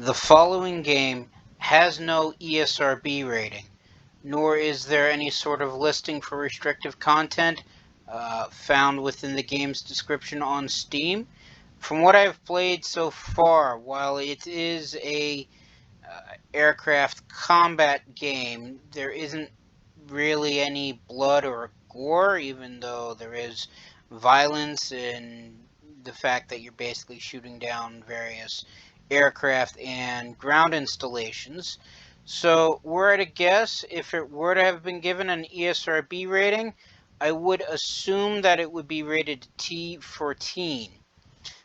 The following game has no ESRB rating, nor is there any sort of listing for restrictive content found within the game's description on Steam. From what I've played so far, while it is a aircraft combat game, there isn't really any blood or gore, even though there is violence and the fact that you're basically shooting down various aircraft and ground installations. So, were I to guess, if it were to have been given an ESRB rating, I would assume that it would be rated T for teen.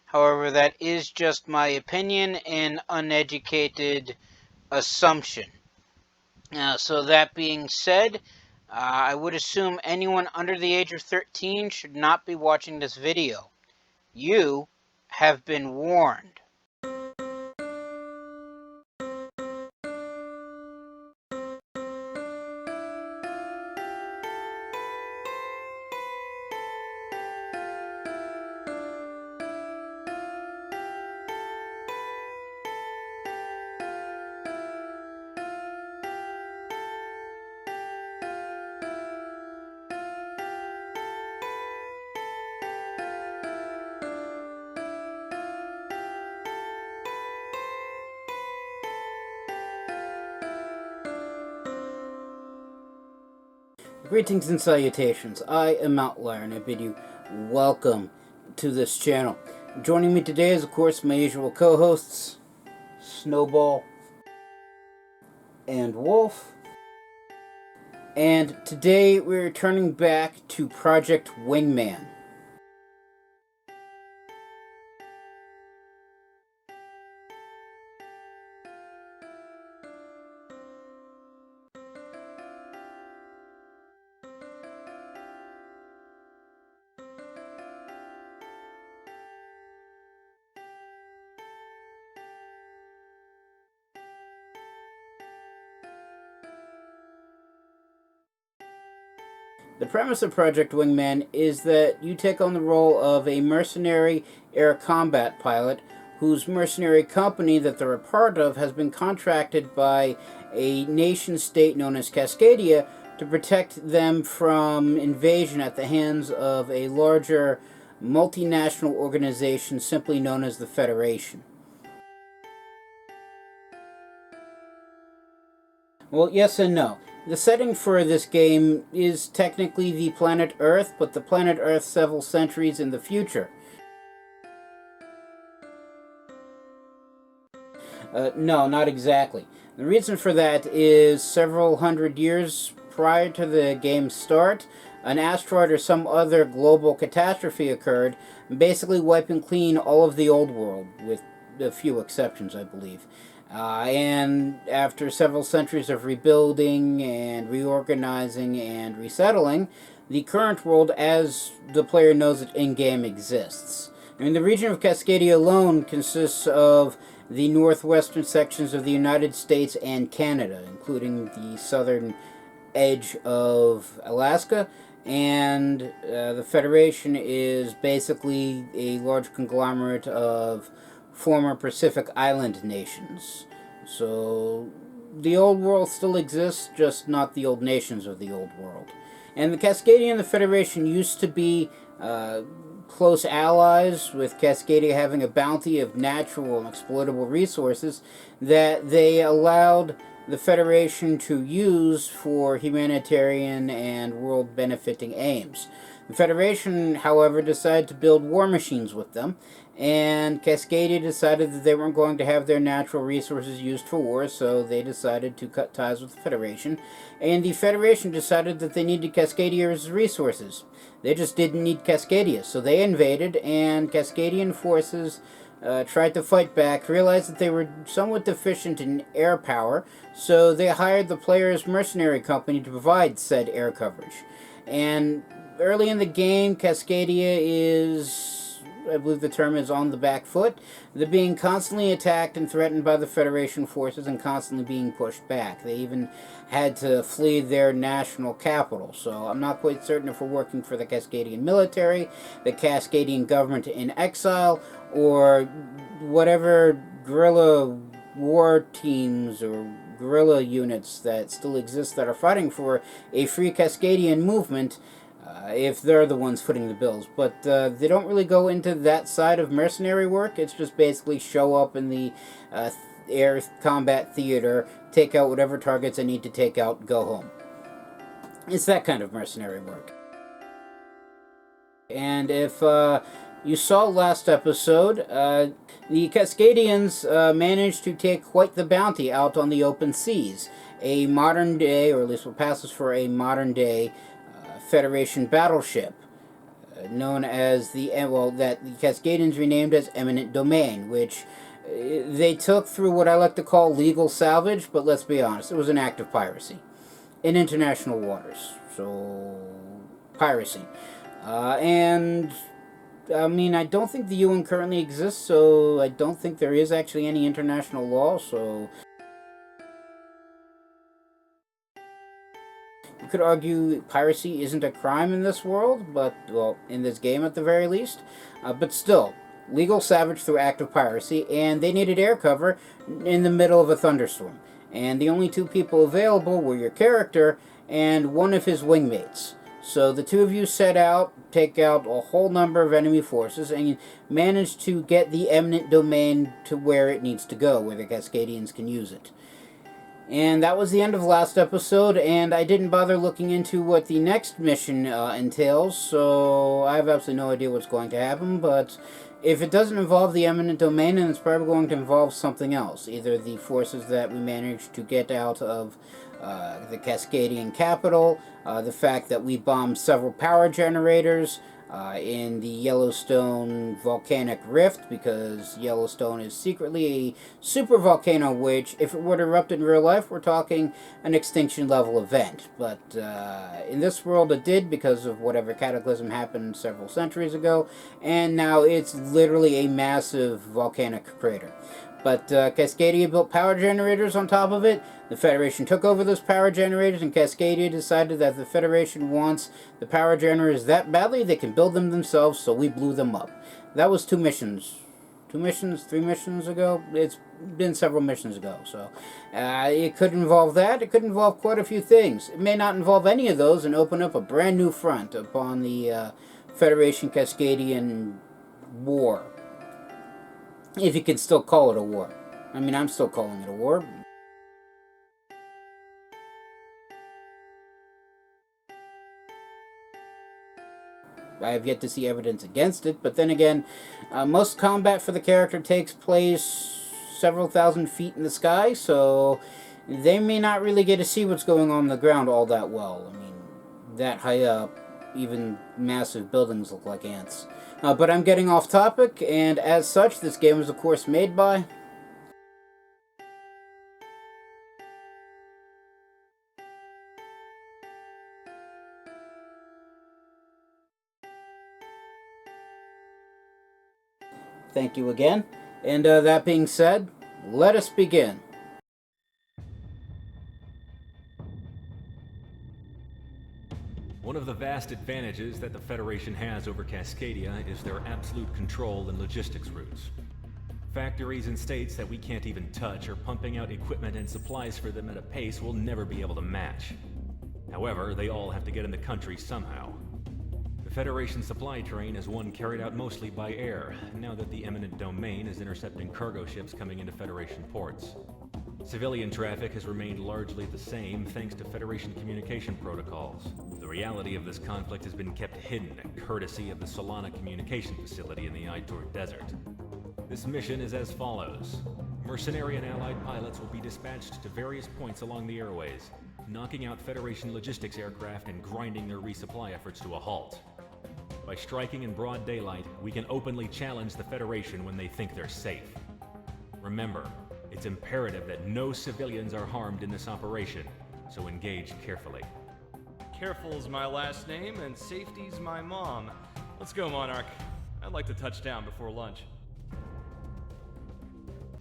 However, that is just my opinion and uneducated assumption. So that being said, I would assume anyone under the age of 13 should not be watching this video. You have been warned. Greetings and salutations, I am Outlier and I bid you welcome to this channel. Joining me today is of course my usual co-hosts, Snowball and Wolf. And today we're turning back to Project Wingman. The premise of Project Wingman is that you take on the role of a mercenary air combat pilot whose mercenary company that they're a part of has been contracted by a nation-state known as Cascadia to protect them from invasion at the hands of a larger multinational organization simply known as the Federation. Well, yes and no. The setting for this game is technically the planet Earth, but the planet Earth several centuries in the future. No, not exactly. The reason for that is several hundred years prior to the game's start, an asteroid or some other global catastrophe occurred, basically wiping clean all of the old world, with a few exceptions, I believe. And after several centuries of rebuilding and reorganizing and resettling, the current world as the player knows it in-game exists. I mean, the region of Cascadia alone consists of the northwestern sections of the United States and Canada, including the southern edge of Alaska, and the Federation is basically a large conglomerate of former Pacific Island nations. So the old world still exists, just not the old nations of the old world. And the Cascadia and the Federation used to be close allies, with Cascadia having a bounty of natural and exploitable resources that they allowed the Federation to use for humanitarian and world benefiting aims. The Federation, however, decided to build war machines with them, and Cascadia decided that they weren't going to have their natural resources used for war, so they decided to cut ties with the Federation, and the Federation decided that they needed Cascadia's resources. They just didn't need Cascadia, so they invaded, and Cascadian forces tried to fight back, realized that they were somewhat deficient in air power, so they hired the player's mercenary company to provide said air coverage. And early in the game, Cascadia is, I believe the term is, on the back foot. They're being constantly attacked and threatened by the Federation forces and constantly being pushed back. They even had to flee their national capital. So I'm not quite certain if we're working for the Cascadian military, the Cascadian government in exile, or whatever guerrilla war teams or guerrilla units that still exist that are fighting for a free Cascadian movement, if they're the ones footing the bills. But they don't really go into that side of mercenary work. It's just basically show up in the air combat theater, take out whatever targets I need to take out, go home. It's that kind of mercenary work. And if you saw last episode, the Cascadians managed to take quite the bounty out on the open seas. A modern day, or at least what passes for a modern day, Federation battleship, known as that the Cascadians renamed as Eminent Domain, which they took through what I like to call legal salvage, but let's be honest, it was an act of piracy in international waters. So, piracy. And I mean, I don't think the UN currently exists, so I don't think there is actually any international law, so you could argue piracy isn't a crime in this world, but, well, in this game at the very least. But still, legal savage through active piracy, and they needed air cover in the middle of a thunderstorm. And the only two people available were your character and one of his wingmates. So the two of you set out, take out a whole number of enemy forces, and you manage to get the Eminent Domain to where it needs to go, where the Cascadians can use it. And that was the end of last episode, and I didn't bother looking into what the next mission entails, so I have absolutely no idea what's going to happen, but if it doesn't involve the Eminent Domain, then it's probably going to involve something else. Either the forces that we managed to get out of the Cascadian capital, the fact that we bombed several power generators in the Yellowstone volcanic rift, because Yellowstone is secretly a super volcano, which, if it were to erupt in real life, we're talking an extinction level event. But in this world it did, because of whatever cataclysm happened several centuries ago, and now it's literally a massive volcanic crater. But Cascadia built power generators on top of it. The Federation took over those power generators, and Cascadia decided that the Federation wants the power generators that badly they can build them themselves, so we blew them up. That was 3 missions ago? It's been several missions ago, so it could involve that. It could involve quite a few things. It may not involve any of those and open up a brand new front upon the Federation Cascadian war. If you can still call it a war. I mean, I'm still calling it a war. I have yet to see evidence against it, but then again, most combat for the character takes place several thousand feet in the sky, so they may not really get to see what's going on the ground all that well. I mean, that high up, even massive buildings look like ants. But I'm getting off topic, and as such, this game is of course made by... Thank you again. And that being said, let us begin. One of the vast advantages that the Federation has over Cascadia is their absolute control in logistics routes. Factories and states that we can't even touch are pumping out equipment and supplies for them at a pace we'll never be able to match. However, they all have to get in the country somehow. The Federation supply train is one carried out mostly by air, now that the Eminent Domain is intercepting cargo ships coming into Federation ports. Civilian traffic has remained largely the same thanks to Federation communication protocols. The reality of this conflict has been kept hidden, courtesy of the Solana communication facility in the Aitor Desert. This mission is as follows. Mercenary and allied pilots will be dispatched to various points along the airways, knocking out Federation logistics aircraft and grinding their resupply efforts to a halt. By striking in broad daylight, we can openly challenge the Federation when they think they're safe. Remember, it's imperative that no civilians are harmed in this operation, so engage carefully. Careful's my last name, and safety's my mom. Let's go, Monarch. I'd like to touch down before lunch.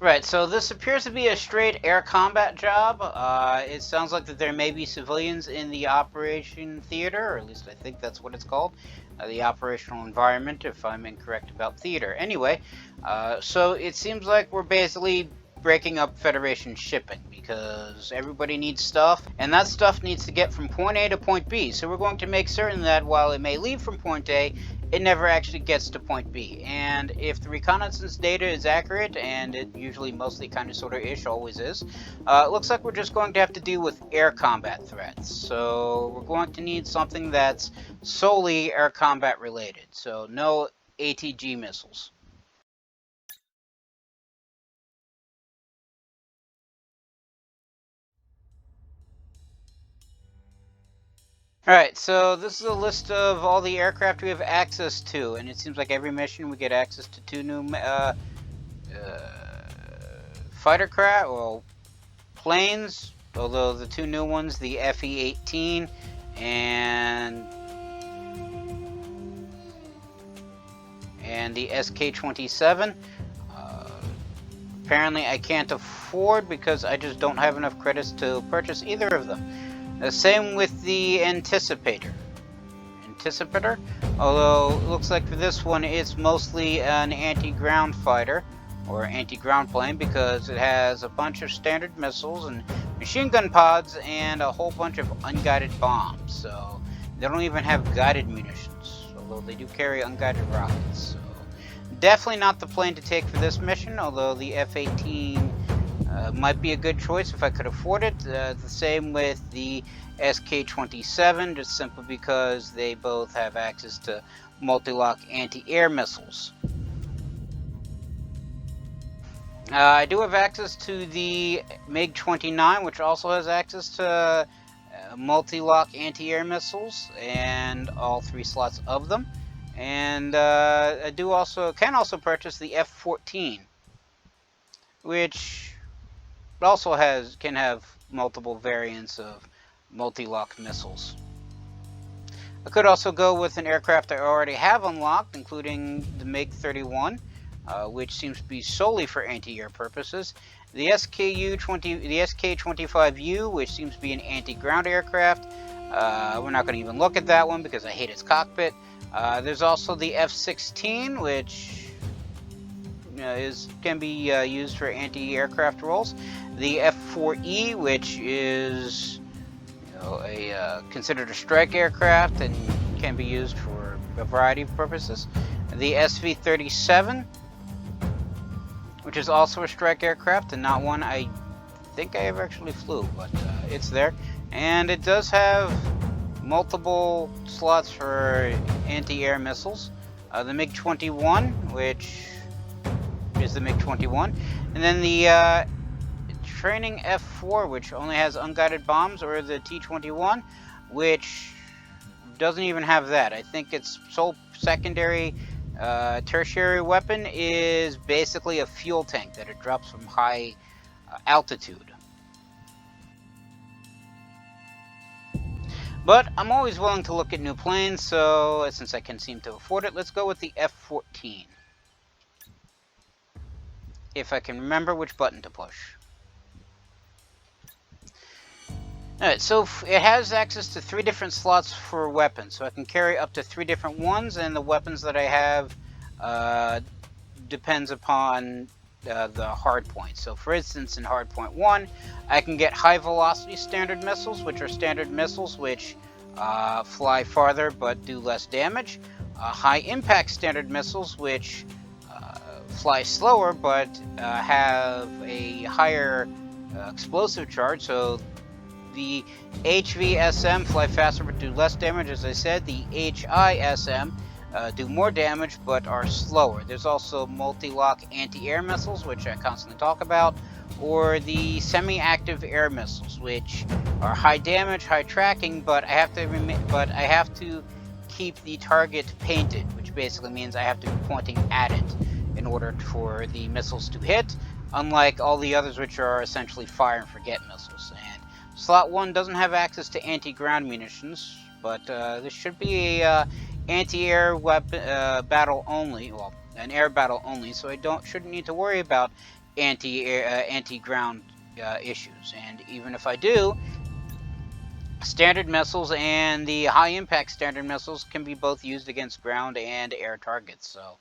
Right, so this appears to be a straight air combat job. It sounds like that there may be civilians in the operation theater, or at least I think that's what it's called. The operational environment, if I'm incorrect about theater. Anyway, so it seems like we're basically breaking up Federation shipping, because everybody needs stuff, and that stuff needs to get from point A to point B. So we're going to make certain that while it may leave from point A, it never actually gets to point B. And if the reconnaissance data is accurate, and it usually mostly kind of sort of ish always is, it looks like we're just going to have to deal with air combat threats. So we're going to need something that's solely air combat related. So no ATG missiles. Alright, so this is a list of all the aircraft we have access to, and it seems like every mission we get access to 2 new fighter craft, well, planes, although the 2 new ones, the FE-18 and the SK-27. Apparently I can't afford because I just don't have enough credits to purchase either of them. The same with the Anticipator, although it looks like for this one it's mostly an anti-ground fighter, or anti-ground plane, because it has a bunch of standard missiles and machine gun pods and a whole bunch of unguided bombs. So they don't even have guided munitions, although they do carry unguided rockets. So definitely not the plane to take for this mission, although the F-18 might be a good choice if I could afford it. The same with the SK-27, just simply because they both have access to multi-lock anti-air missiles. I do have access to the MiG-29, which also has access to multi-lock anti-air missiles, and all 3 slots of them. And I can also purchase the F-14, which also can have multiple variants of multi-lock missiles. I could also go with an aircraft I already have unlocked, including the MiG-31, which seems to be solely for anti-air purposes. The SK-25U, which seems to be an anti-ground aircraft. We're not going to even look at that one because I hate its cockpit. There's also the F-16, which can be used for anti-aircraft roles. The F-4E, which is considered a strike aircraft and can be used for a variety of purposes. The SV-37, which is also a strike aircraft and not one I think I ever actually flew, but it's there. And it does have multiple slots for anti-air missiles. The MiG-21, which is the MiG-21, and then the training F-4, which only has unguided bombs, or the T-21, which doesn't even have that. I think its sole secondary tertiary weapon is basically a fuel tank that it drops from high altitude. But I'm always willing to look at new planes, so since I can seem to afford it, let's go with the F-14. If I can remember which button to push. Alright, so it has access to 3 different slots for weapons, so I can carry up to 3 different ones, and the weapons that I have depends upon the hard point. So for instance, in hard point 1, I can get high velocity standard missiles, which are standard missiles which fly farther but do less damage. High impact standard missiles, which fly slower but have a higher explosive charge. So the HVSM fly faster but do less damage, as I said. The HISM do more damage but are slower. There's also multi-lock anti-air missiles, which I constantly talk about, or the semi-active air missiles, which are high damage, high tracking, but I have to keep the target painted, which basically means I have to be pointing at it in order for the missiles to hit, unlike all the others, which are essentially fire and forget missiles. And slot 1 doesn't have access to anti-ground munitions, but this should be a anti-air weapon battle only, well, an air battle only, so I shouldn't need to worry about anti-ground issues. And even if I do, Standard missiles and the high-impact standard missiles can be both used against ground and air targets. So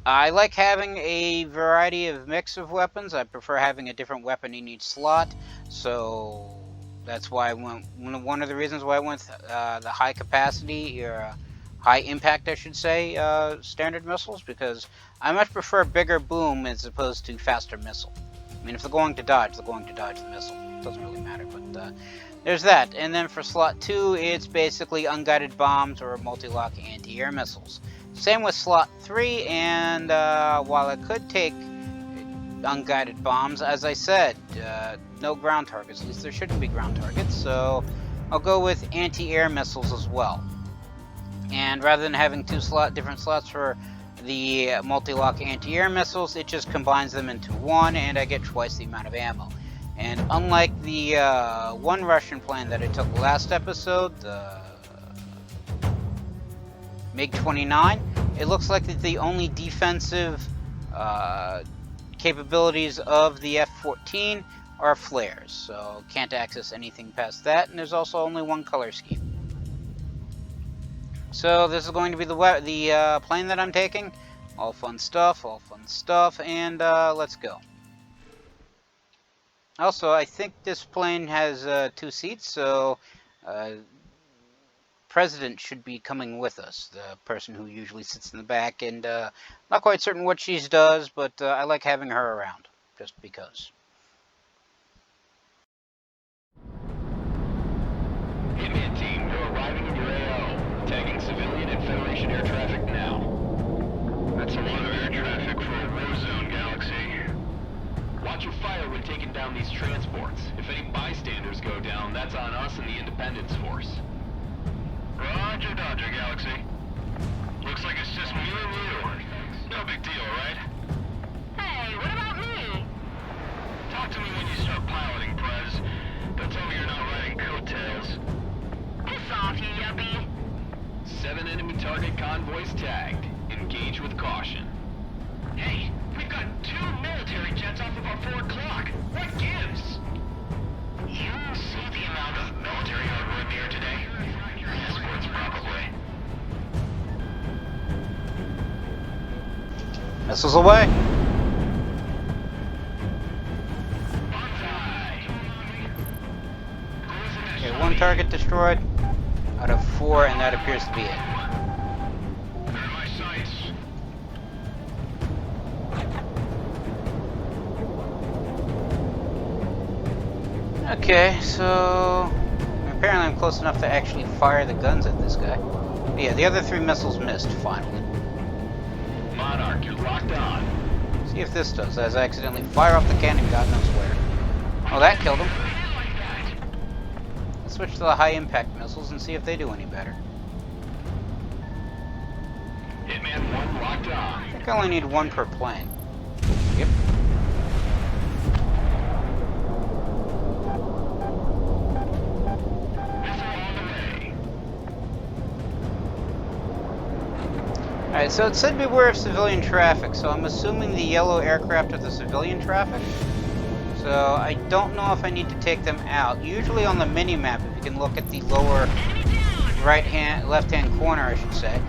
I like having a variety of mix of weapons. I prefer having a different weapon in each slot. So that's why I went, one of the reasons why I went the high capacity, or high impact, I should say, standard missiles, because I much prefer bigger boom as opposed to faster missile. I mean, if they're going to dodge, they're going to dodge the missile. It doesn't really matter, but there's that. And then for slot 2, it's basically unguided bombs or multi-lock anti-air missiles. Same with slot 3, and while I could take unguided bombs, as I said, no ground targets. At least there shouldn't be ground targets, so I'll go with anti-air missiles as well. And rather than having different slots for the multi-lock anti-air missiles, it just combines them into one, and I get twice the amount of ammo. And unlike the one Russian plane that I took last episode, the MiG-29, it looks like that the only defensive capabilities of the F-14 are flares, so can't access anything past that, and there's also only one color scheme. So this is going to be the plane that I'm taking. All fun stuff, and let's go. Also, I think this plane has 2 seats, so President should be coming with us, the person who usually sits in the back, and not quite certain what she does, but I like having her around, just because. Hitman team, you're arriving in your AO. Tagging civilian and Federation air traffic now. That's a lot of air traffic for a war zone, Galaxy. Watch your fire when taking down these transports. If any bystanders go down, that's on us and the Independence Force. Roger, Dodger, Galaxy. Looks like it's just me and you. No big deal, right? Hey, what about me? Talk to me when you start piloting, Prez. Don't tell me you're not riding coattails. Piss off, you yuppie. 7 enemy target convoys tagged. Engage with caution. Hey, we've got 2 military jets off of our 4 o'clock. What gives? You see the amount of military hardware in the air today? Escorts, probably. Missiles away. Okay, 1 target destroyed out of 4, and that appears to be it. Okay, so apparently I'm close enough to actually fire the guns at this guy. But yeah, the other 3 missiles missed, finally. Monarch, you're locked on. See if this does, as I accidentally fire off the cannon God knows where. Oh, that killed him. Let's switch to the high impact missiles and see if they do any better. Hitman 1 locked on. I think I only need 1 per plane. Yep. Alright, so it said beware of civilian traffic, so I'm assuming the yellow aircraft are the civilian traffic. So I don't know if I need to take them out. Usually on the mini-map, if you can look at the lower left-hand corner, I should say,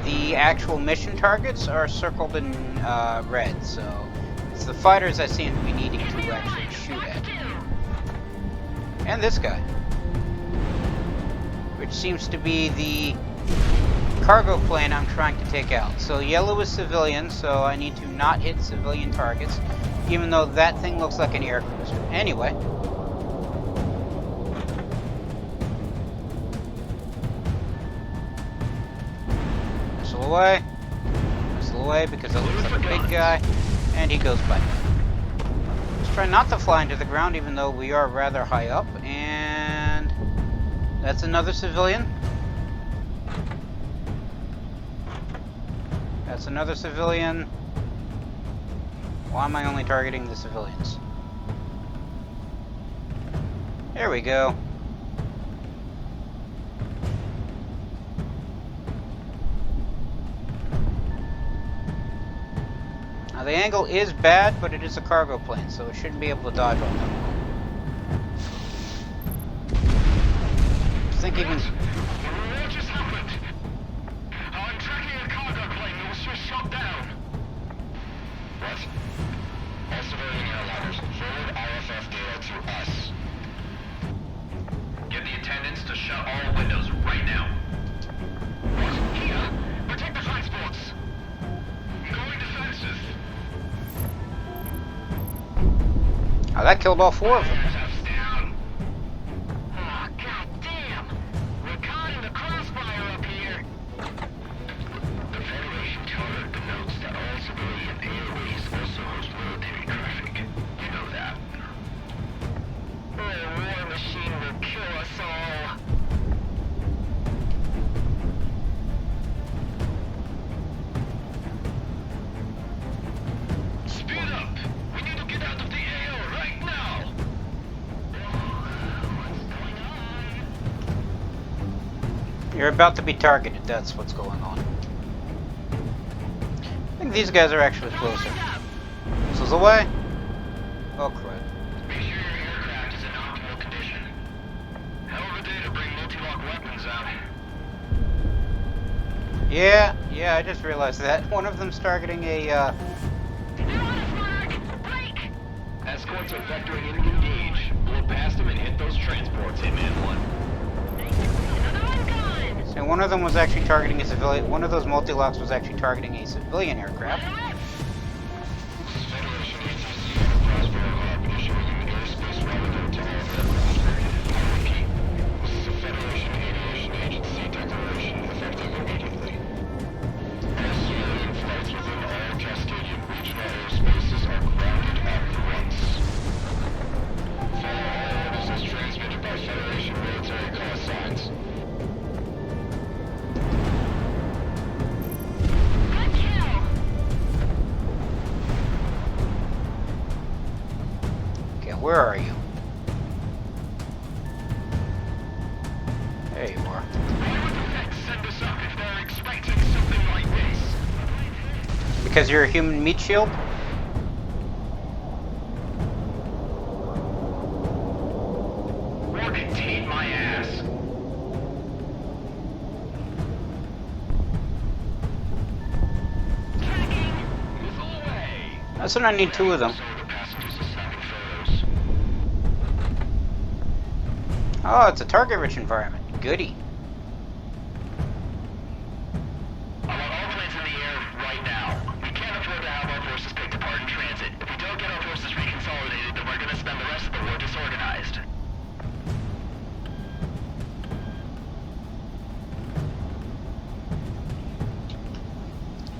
the actual mission targets are circled in red, so it's the fighters I seem to be needing to actually shoot at. And this guy, which seems to be the cargo plane I'm trying to take out. So yellow is civilian, so I need to not hit civilian targets, even though that thing looks like an air cruiser. Anyway. Missile away. Missile away because it looks like a big guy. And he goes by. Let's try not to fly into the ground, even though we are rather high up. And that's another civilian. That's another civilian. Why am I only targeting the civilians? There we go. Now the angle is bad, but it is a cargo plane, so it shouldn't be able to dodge all that. think even... What just happened? I'm tracking a cargo plane that was just shot down. What? All civilian airliners, forward IFF data to us. Get the attendants to shut all windows right now. What? Here? Protect the transports. Going defensive. Oh, that killed all 4 of them. IFF's down. Oh, goddamn. We're caught in the crossfire up here. The Federation Charter denotes that all civilian airways also host military traffic. You know that. The war machine will kill us all. Speed up! We need to get out of the AO right now! What's going on? You're about to be targeted, that's what's going on. I think these guys are actually closer. Missiles away. Oh, crud. Make sure your aircraft is in optimal condition. Hell of a day to bring multi-lock weapons out. Yeah, I just realized that. One of them's targeting a, They're on us, Mark! Break! Escorts are vectoring in to engage. Blow past them and hit those transports, Hitman 1. Another one gone! so one of them was actually targeting a civilian, one of those multi-locks was actually targeting a civilian aircraft. Federation ATC and Crossbow Hub issuing an airspace monitor to all aircraft. I repeat, this is a Federation Aviation Agency declaration effective immediately. All civilian flights within all Cascadia regional airspaces are grounded at once. Follow all orders as transmitted by Federation military call signs. Good kill! Okay, where are you? There you are. Why would the Feds send us up if they're expecting something like this? Because you're a human meat shield? Or contain my ass. Tracking! Missile away. That's what I need 2 of them. Some of the passengers are snapping photos. Oh, it's a target-rich environment. Goody. I want all planes in the air right now. We can't afford to have our forces picked apart in transit. If we don't get our forces reconsolidated, then we're gonna spend the rest of the war disorganized.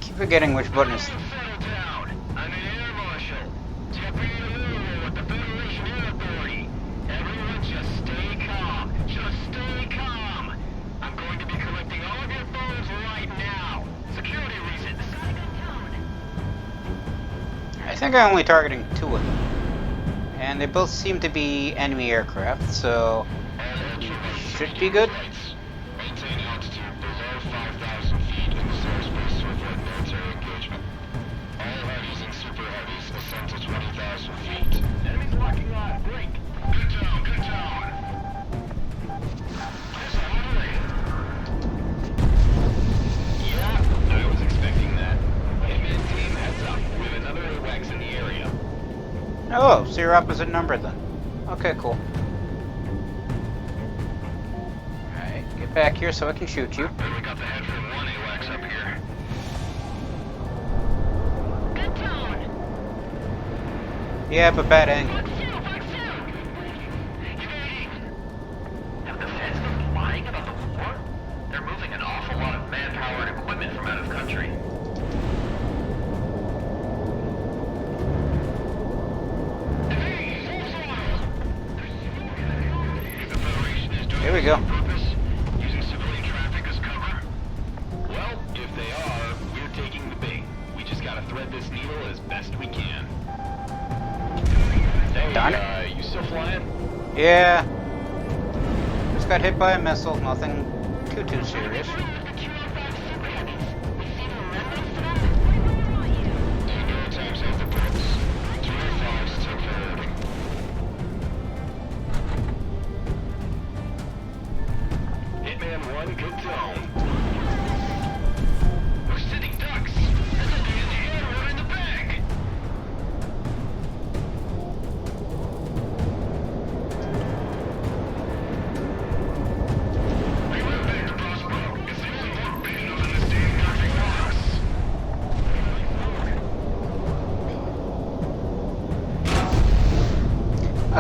Keep forgetting which button is... Settle down. I'm an air marshal. Deputy Louisville with the Federation Air Authority. Everyone just stay calm. Just stay calm. I'm going to be collecting all of your phones right now. Security reasons. I think I'm only targeting 2 of them. And they both seem to be enemy aircraft, so... should be good. Maintain altitude below 5,000 feet in the airspace to avoid military engagement. All heavies and super heavies ascend to 20,000 feet. Enemies locking on. Break. Good tone, good tone. Yes, I'm on the way. Yeah, I was expecting that. Hitman team, heads up. We have another AWACS in the area. Oh, so you're opposite number then. Okay, cool. Alright, get back here so I can shoot you. And we got the head from one AWACS up here. Good tone! Yeah, but bad angle. Back soon, back soon! Have the feds been lying about the war? They're moving an awful lot of manpower and equipment from out of country. Here we go. Purpose? Using civilian traffic as cover? Well, if they are, we're taking the bait. We just gotta thread this needle as best we can. Hey, Darn it. you still flying? Yeah. Just got hit by a missile, nothing too serious. Times off the books. 205 still forwarding.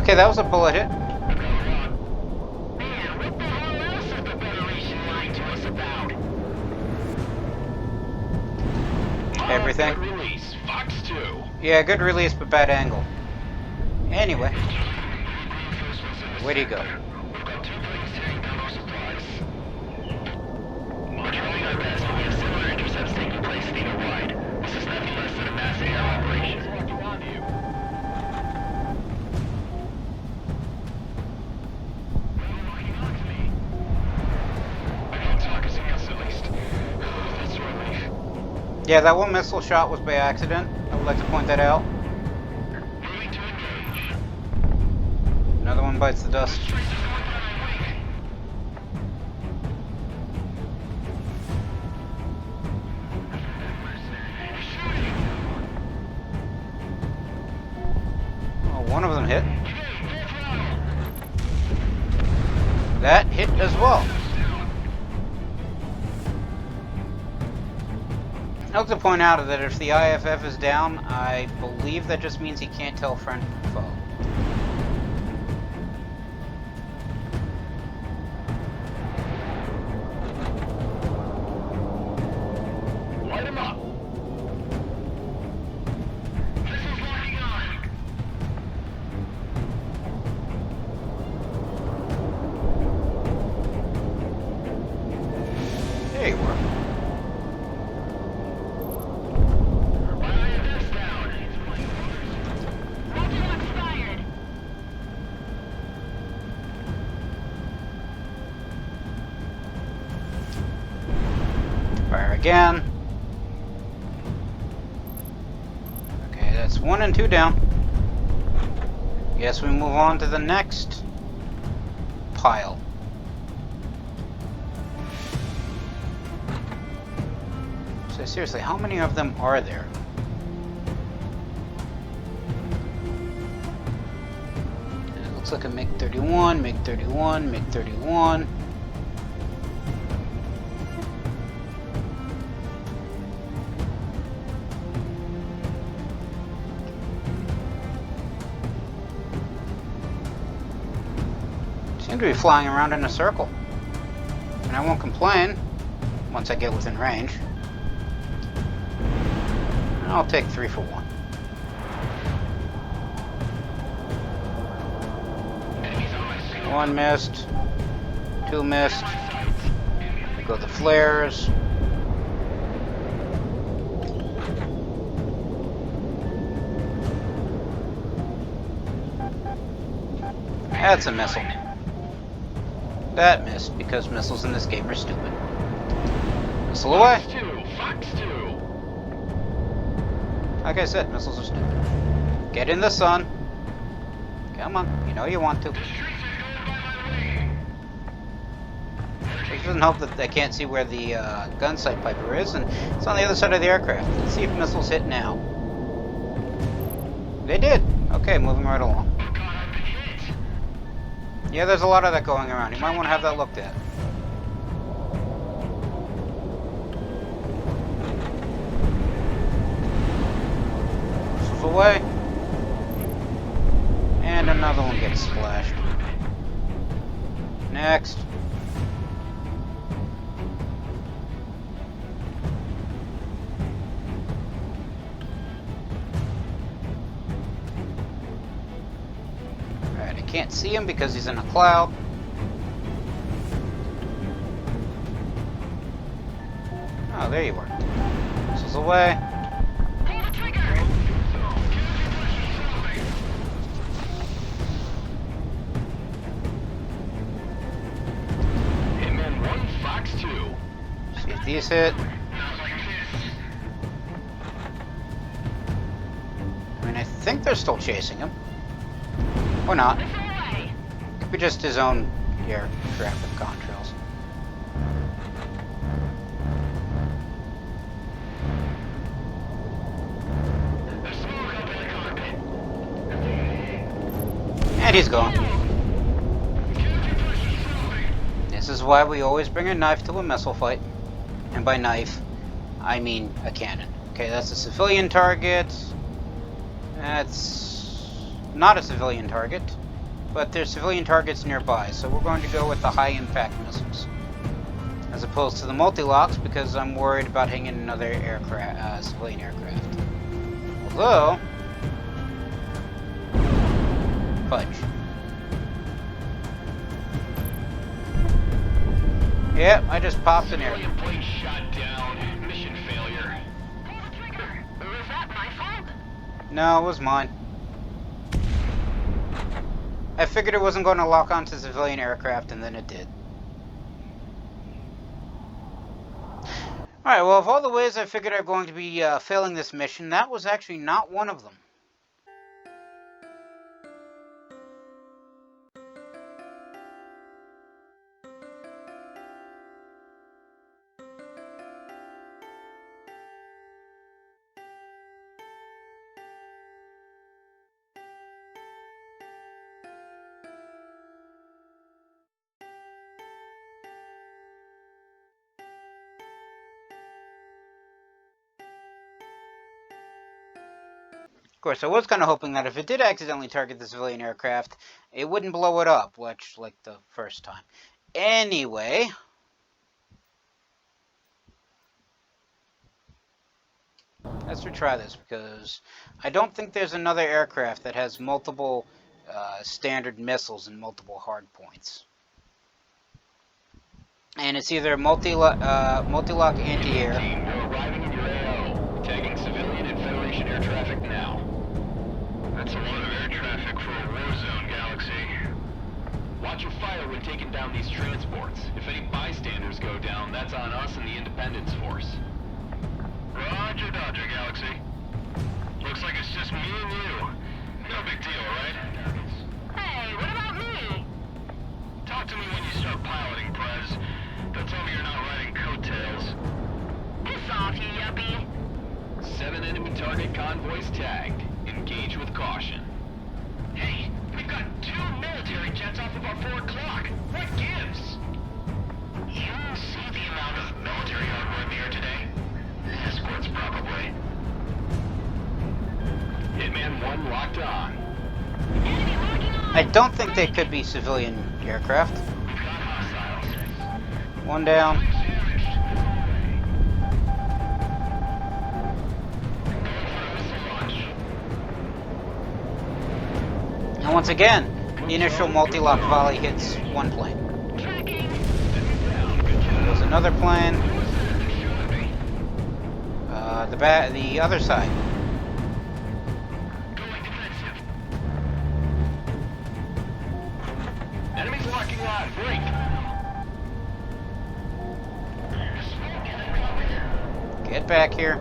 Okay, that was a bullet hit. Man, what the hell else is the Federation lying to us about? Everything. Good release. Fox 2. Yeah, good release, but bad angle. Anyway, where'd he go? We've got 2 planes tearing down our supplies. Trying our best, we have similar intercepts taking place theater-wide. This is nothing less than a mass air operation. On you. I got targeting us at least. That's a relief. Yeah, that one missile shot was by accident. I would like to point that out. Moving to engage. Another one bites the dust. Traces going down my wing. Oh, one of them hit. That hit as well. I'd like to point out that if the IFF is down, I believe that just means he can't tell friend from foe. Light him up. Missiles locking on. There you were. IFS down. Roadblock fired. Fire again. Okay, that's 1 and 2 down. Guess we move on to the next pile. So seriously, how many of them are there? It looks like a MiG-31, MiG-31, MiG-31. Seem to be flying around in a circle. And I won't complain once I get within range. I'll take 3 for 1. Enemies on my sight. 1 missed. 2 missed. There go the flares. That's a missile. That missed because missiles in this game are stupid. Missile away. Fox 2. Fox 2. Like I said, missiles are stupid. Get in the sun. Come on, you know you want to. This tracer's going by my wing. It doesn't help that I can't see where the gun sight piper is, and it's on the other side of the aircraft. Let's see if missiles hit now. They did. Okay, moving right along. Oh god, I've been hit. Yeah, there's a lot of that going around. You might want to have that looked at. Missiles away. And another one gets splashed. Next. Alright, I can't see him because he's in a cloud. Oh, there you are. Missiles away. Pull the trigger. Hitman 1, Fox 2. See if these hit. I mean, I think they're still chasing him. Or not. Missile away. Could be just his own air traffic contrails. There's smoke up in the cockpit. And he's gone. This is why we always bring a knife to a missile fight. And by knife, I mean a cannon. Okay, that's a civilian target. That's not a civilian target. but there's civilian targets nearby, so we're going to go with the high-impact missiles. As opposed to the multi-locks, because I'm worried about hitting another aircraft, civilian aircraft. Although... Fudge. Yep, I just popped an air. Civilian plane shot down. Mission failure. Pull the trigger. Was that my fault? No, it was mine. I figured it wasn't going to lock onto civilian aircraft, and then it did. Alright, well, of all the ways I figured I'm going to be failing this mission, that was actually not one of them. Of course, I was kind of hoping that if it did accidentally target the civilian aircraft, it wouldn't blow it up, which, like the first time. Anyway... let's retry this, because I don't think there's another aircraft that has multiple standard missiles and multiple hard points. And it's either multi-lock anti-air... Team, you're arriving in your AO. Tagging civilian and Federation air traffic now. That's a lot of air traffic for a war zone, Galaxy. Watch your fire when taking down these transports. If any bystanders go down, that's on us and the Independence Force. Roger, Dodger, Galaxy. Looks like it's just me and you. No big deal, right? Hey, what about me? Talk to me when you start piloting, Prez. Don't tell me you're not riding coattails. Piss off, you yuppie. 7 enemy target convoys tagged. Engage with caution. Hey, we've got 2 military jets off of our 4 o'clock. What gives? You see the amount of military hardware in the air today? Escorts, probably. Hitman 1 locked on. Enemy locking on. I don't think they could be civilian aircraft. We've got hostiles. One down. And once again, the initial multi-lock volley hits one plane. Tracking. There's another plane. The other side. Going defensive. Enemies locking on. Break. Get back here.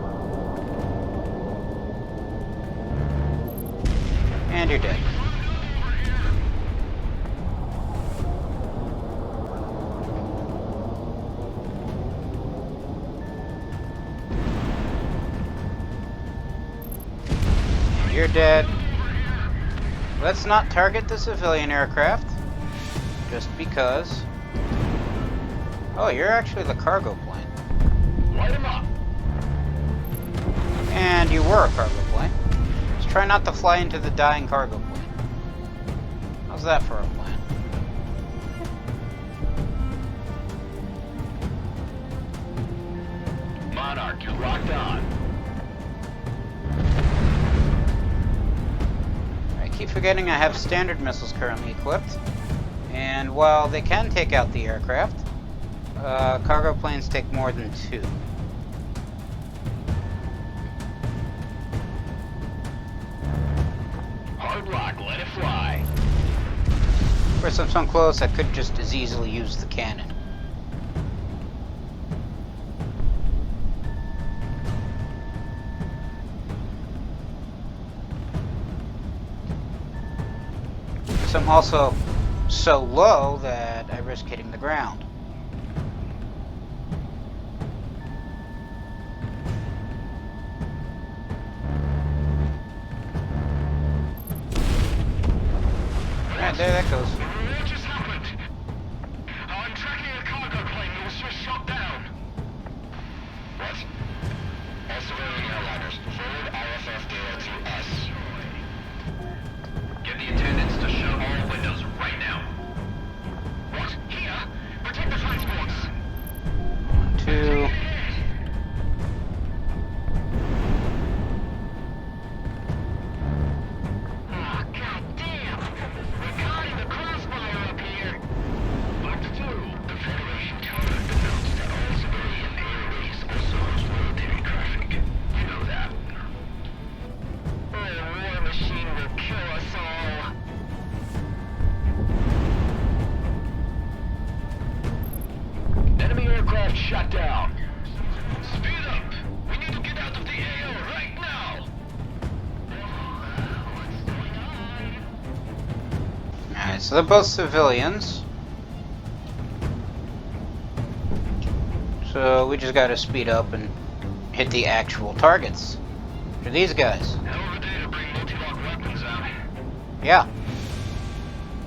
And you're dead. You're dead. Let's not target the civilian aircraft. Just because. Oh, you're actually the cargo plane. Light him up. And you were a cargo plane. Just try not to fly into the dying cargo plane. How's that for a plan? Monarch, you're locked on. I keep forgetting I have standard missiles currently equipped. And while they can take out the aircraft, cargo planes take more than 2. Hard lock, let it fly. Of course, I'm so close I could just as easily use the cannon. So I'm also so low that I risk hitting the ground. And there that goes. What just happened? I'm tracking a cargo plane that was just shot down. What? All civilian airliners, forward IFF data to us. Get the attendants to shut all windows shot down. Speed up! We need to get out of the AO right now! Alright, so they're both civilians. So we just gotta speed up and hit the actual targets. For these guys. Hell of a day to bring multi-lock weapons out. Yeah.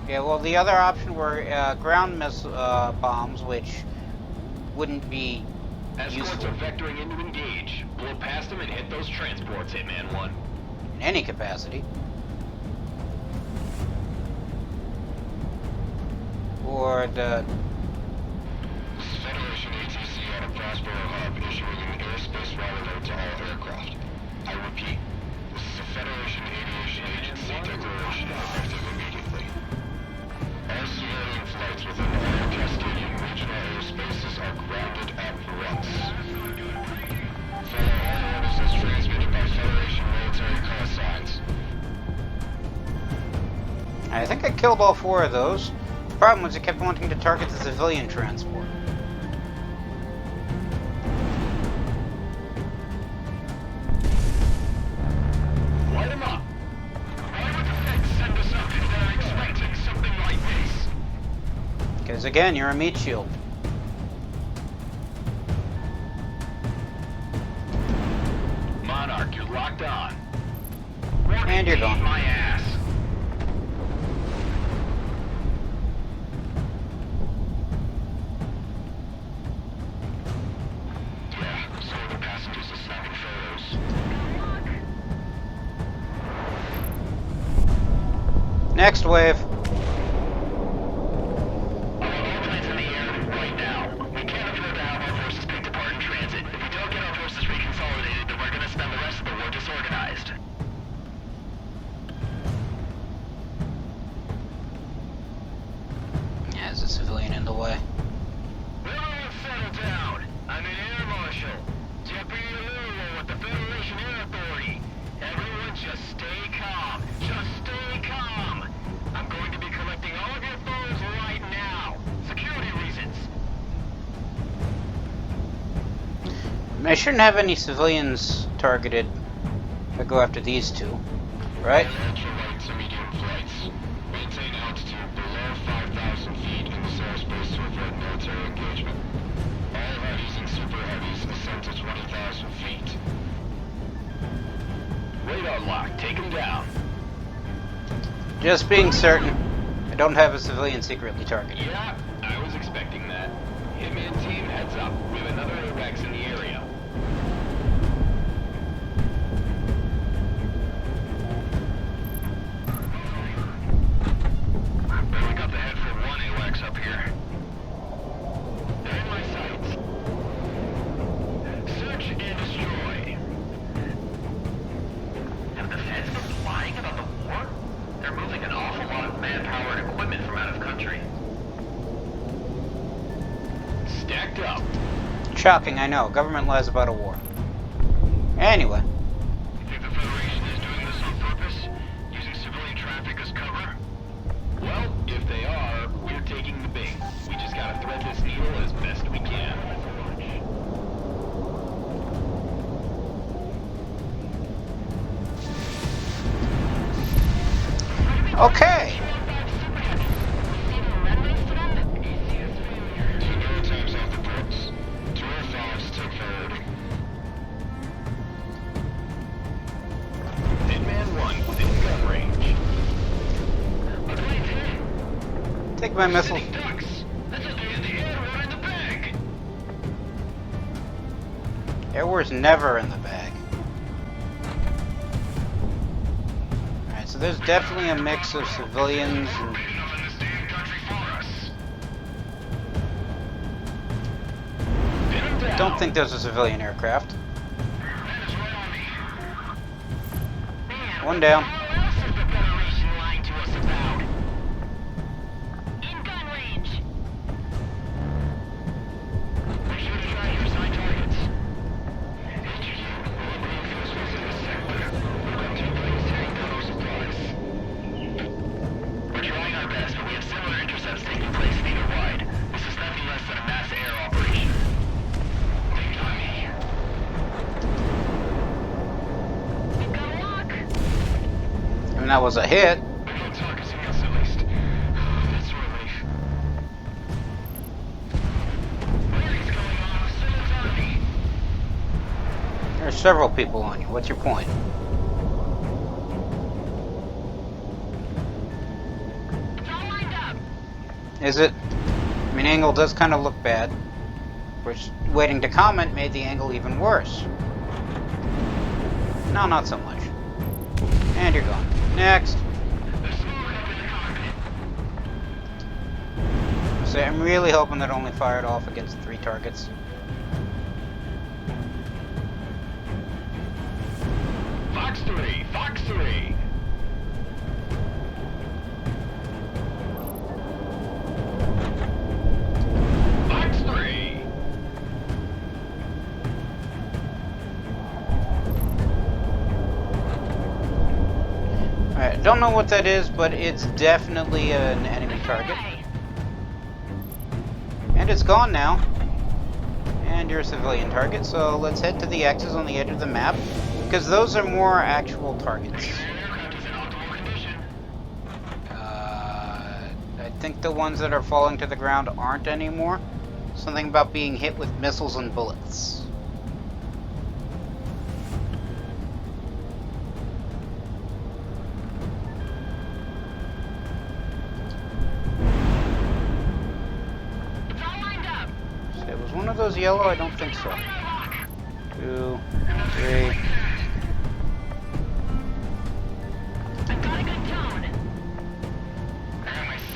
Yeah, well, the other option were ground bombs, which wouldn't be Escorts useful are vectoring in to engage. Blow past them and hit those transports, Hitman 1. in any capacity. Or the... Federation ATC out of Prospero Hub issuing an airspace route alert to all aircraft. I repeat, this is a Federation Aviation Agency declaration effective immediately. All civilian flights within all Cascadia regional airspaces are grounded at once. Follow all orders as transmitted by Federation military call signs. I think I killed all 4 of those. The problem was it kept wanting to target the civilian transport. Light them up! Why would the Feds send us up if they're expecting something like this? Because again, you're a meat shield. Monarch, you're locked on. And you're gone. My ass. Yeah, some of the passengers are snapping photos. Next wave. Planes in the air right now. We can't afford to have our forces picked apart in transit. If we don't get our forces reconsolidated, then we're gonna spend the rest of the war disorganized. Yeah, there's a civilian in the way. Everyone settle down. I'm an air marshal. Deputy Outlier with the Federation Air Authority. Everyone just stay calm. Just stay calm. I'm going to be collecting all of your phones right now. Security reasons. I shouldn't have any civilians targeted if I go after these 2, right? Ultralight to medium flights. Maintain altitude below 5,000 feet in this airspace to avoid military engagement. All heavies and super heavies ascend to 20,000 feet. Radar lock, take him down. Just being certain, I don't have a civilian secretly targeted. Yeah, I was expecting that. Hitman team, heads up. We have another AWACS in the area. Barely got the head for one AWACS up here. They're in my sights. Search and destroy. Have the Feds been lying about the war? They're moving an awful lot of manpower and equipment from out of country. Stacked up. Shocking, I know. Government lies about a war. Anyway. You think the Federation is doing this on purpose? Using civilian traffic as cover? Well, if they are, we're taking the bait. We just gotta thread this needle as best we can. Okay. Two no times off the books. 205s take priority. Hitman 1 within gun range. A plane's hit. Take my missile. Sitting ducks. That's a day in the air, we're in the bag. Air war's never in the bag. Alright, so there's definitely a mix of civilians and... Big enough in this damn country for us. Pin 'em down. Don't think there's a civilian aircraft. That is right on me. Man, One down. what else is the Federation lying to us about? In gun range. Make sure to track your assigned targets. HQ, all reinforcements in this sector. We've got 2 planes taking cargo supplies. We're trying our best, but we have similar intercepts taking place theater-wide. This is nothing less than a mass air operation. that was a hit. Good targeting us at least. That's a relief. Where's going on? Someone's on me. There are several people on you. What's your point? It's all lined up. Is it? I mean, angle does kind of look bad. Which, waiting to comment made the angle even worse. No, not so much. And you're gone. Next. There's smoke up in the cockpit. So I'm really hoping that only fired off against 3 targets. Fox 3, Fox 3. Fox 3. Alright, don't know what that is, but it's definitely an enemy target. And it's gone now. And you're a civilian target, so let's head to the X's on the edge of the map, because those are more actual targets. Aircraft is in optimal condition. I think the ones that are falling to the ground aren't anymore. Something about being hit with missiles and bullets. It's all lined up. So it was one of those yellow? I don't think so. 2, 3. I've got a good tone.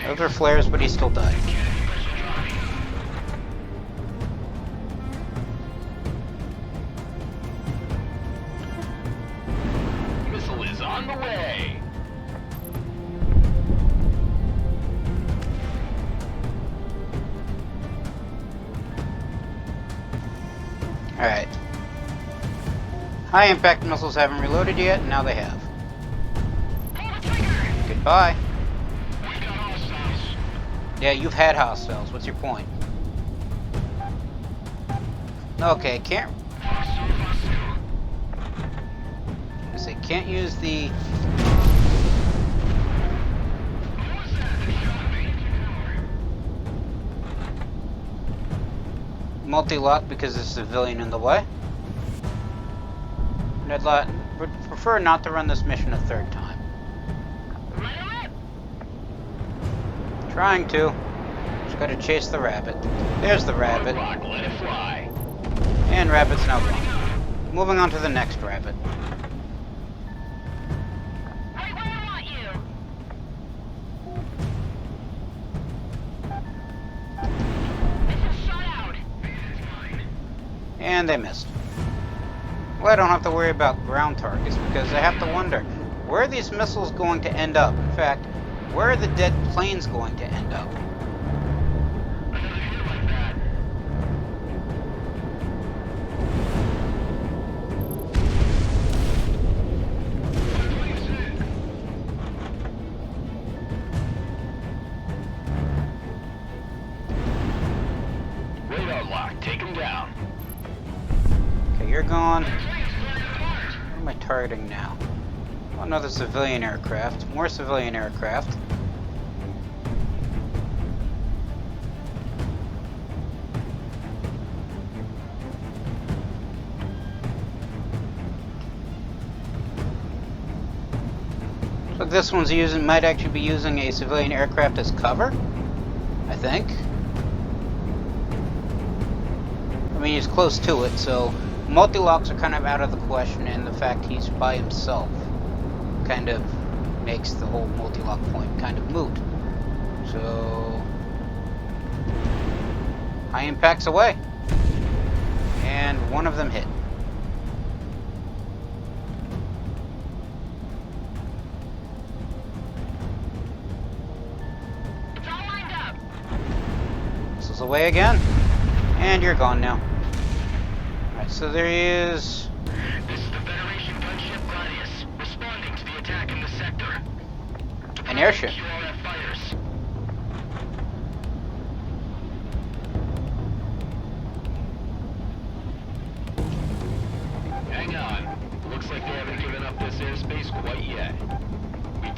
Those are flares, but he still died. Missile is on the way. Alright. High impact missiles haven't reloaded yet, and now they have. Pull the trigger. Goodbye. We got hostiles. Yeah, you've had hostiles. What's your point? Okay, can't. Fox 2, Fox 2. I say can't use the. What was that? They shot me. Multi-lock because there's a civilian in the way. And would prefer not to run this mission a 3rd time. Right on it. Trying to. Just gotta chase the rabbit. There's the rabbit. Rock, let it fly. And rabbit's now gone. Moving on to the next rabbit. Right where I want you. Missile shot out. And they missed. Well, I don't have to worry about ground targets because I have to wonder, where are these missiles going to end up? In fact, where are the dead planes going to end up? Another hit like that. Radar lock, take him down. Okay, you're gone. What am I targeting now? Oh, another civilian aircraft. More civilian aircraft. So this one's might actually be using a civilian aircraft as cover, I think. I mean, he's close to it, so multi-locks are kind of out of the question, and the fact he's by himself kind of makes the whole multi-lock point kind of moot. So, high impacts away, and one of them hit. It's all lined up. This is away again, and you're gone now. Alright, so there is. This is the Federation gunship Gladius, responding to the attack in the sector. An airship. QRF fighters. Hang on. Looks like they haven't given up this airspace quite yet. We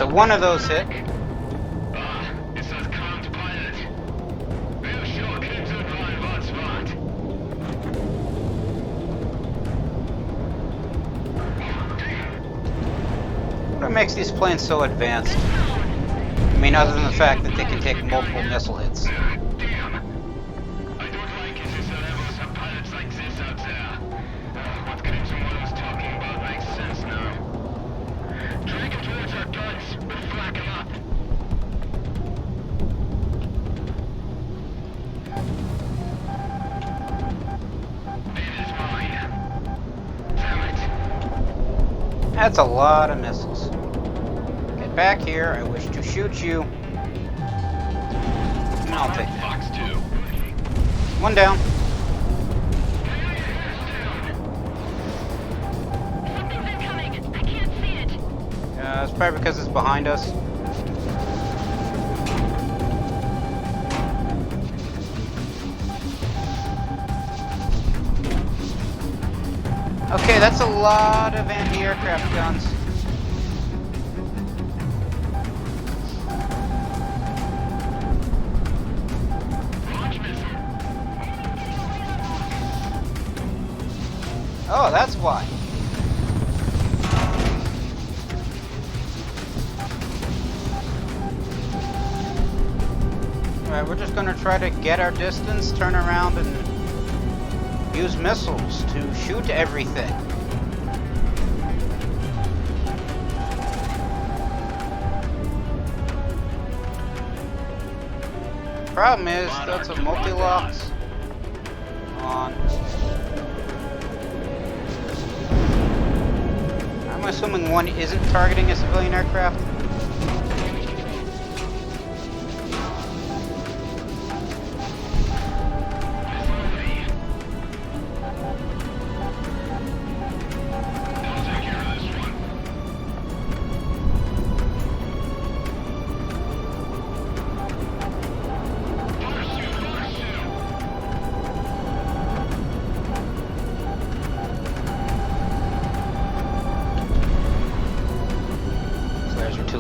so one of those hit. It says can't pilot. Wir schurken sind rein, was wart. What makes these planes so advanced? I mean, other than the fact that they can take multiple missile hits. Damn. I don't like it if there ever some pilots like this out there. What Crimson One was talking about makes sense now. Drag it towards our guns, but flack them up. It is mine. Damn it. That's a lot of missiles. Get back here. I wish to shoot you. And I'll take that. Fox 2. One down. Something's incoming. I can't see it. It's probably because it's behind us. Okay, that's a lot of anti-aircraft guns. Oh, that's why. Alright, we're just gonna try to get our distance, turn around, and use missiles to shoot everything. Problem is, that's a multi-locks on. I'm assuming one isn't targeting a civilian aircraft.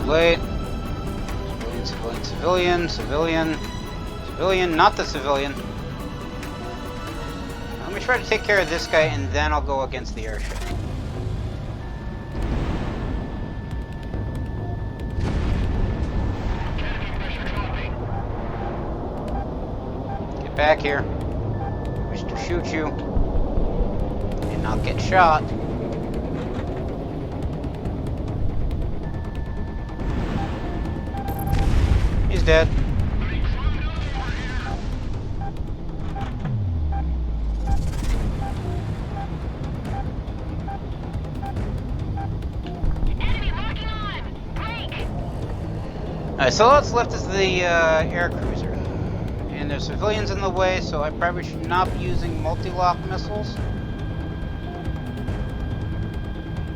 Late. Civilian, civilian, civilian, civilian, civilian, not the civilian. Let me try to take care of this guy and then I'll go against the airship. Get back here. Wish to shoot you. And not get shot. He's dead. Enemy locking on. Break. Alright, so all that's left is the air cruiser. And there's civilians in the way, so I probably should not be using multi-lock missiles.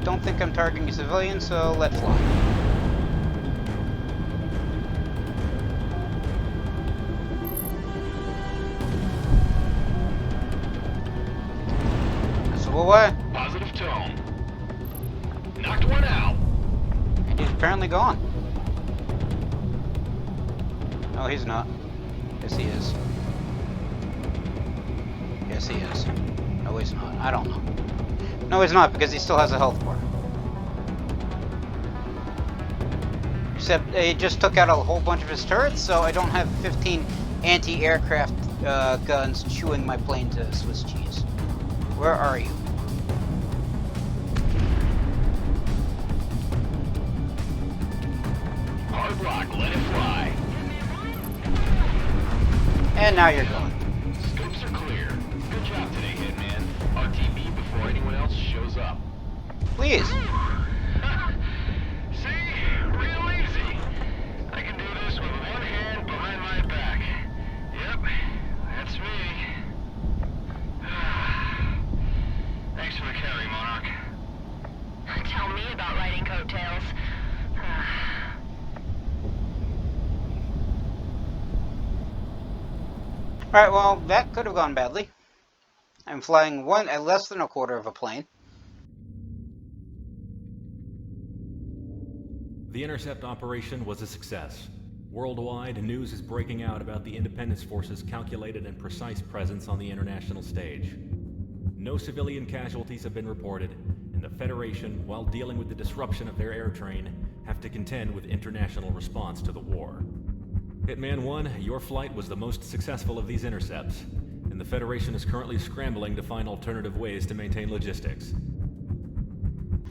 Don't think I'm targeting a civilian, so let fly. Away. Positive tone. Knocked one out. And he's apparently gone. No, he's not. Yes, he is. Yes, he is. No, he's not. I don't know. No, he's not, because he still has a health bar. Except he just took out a whole bunch of his turrets, so I don't have 15 anti-aircraft guns chewing my plane to Swiss cheese. Where are you? Hard lock, let it fly. And now you're gone. Scopes are clear. Good job today, Hitman. RTB before anyone else shows up. Please. See? Real easy. I can do this with one hand behind my back. Yep, that's me. Thanks for the carry, Monarch. Tell me about riding coattails. Alright, well, that could have gone badly. I'm flying at less than a quarter of a plane. The intercept operation was a success. Worldwide, news is breaking out about the Independence Force's calculated and precise presence on the international stage. No civilian casualties have been reported, and the Federation, while dealing with the disruption of their air train, have to contend with international response to the war. Hitman 1, your flight was the most successful of these intercepts, and the Federation is currently scrambling to find alternative ways to maintain logistics.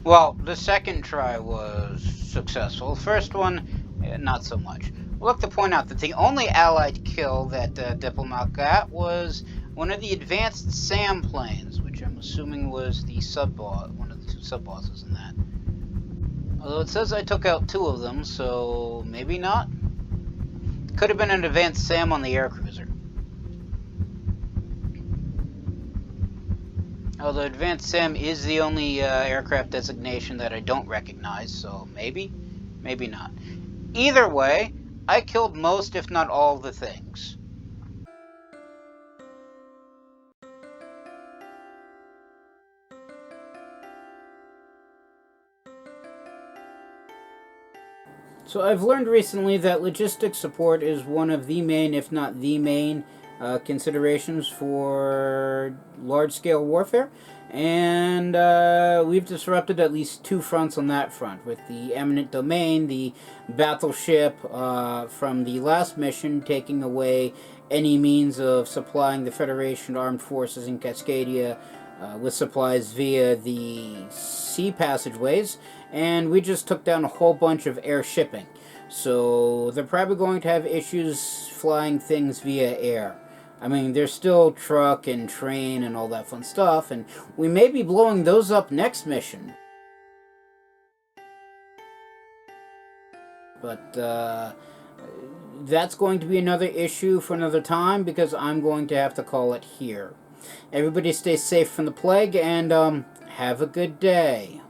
Well, the second try was successful. The first one, not so much. I'd like to point out that the only Allied kill that Diplomat got was one of the advanced SAM planes, which I'm assuming was the sub-boss, one of the two sub-bosses in that. Although it says I took out 2 of them, so maybe not. Could have been an advanced SAM on the air cruiser. Although advanced SAM is the only aircraft designation that I don't recognize, so maybe, maybe not. Either way, I killed most, if not all, of the things. So I've learned recently that logistics support is one of the main, if not the main, considerations for large-scale warfare. And we've disrupted at least 2 fronts on that front, with the eminent domain, the battleship from the last mission taking away any means of supplying the Federation armed forces in Cascadia with supplies via the sea passageways, and we just took down a whole bunch of air shipping. So they're probably going to have issues flying things via air. I mean, there's still truck and train and all that fun stuff, and we may be blowing those up next mission. But that's going to be another issue for another time, because I'm going to have to call it here. Everybody stay safe from the plague, and have a good day.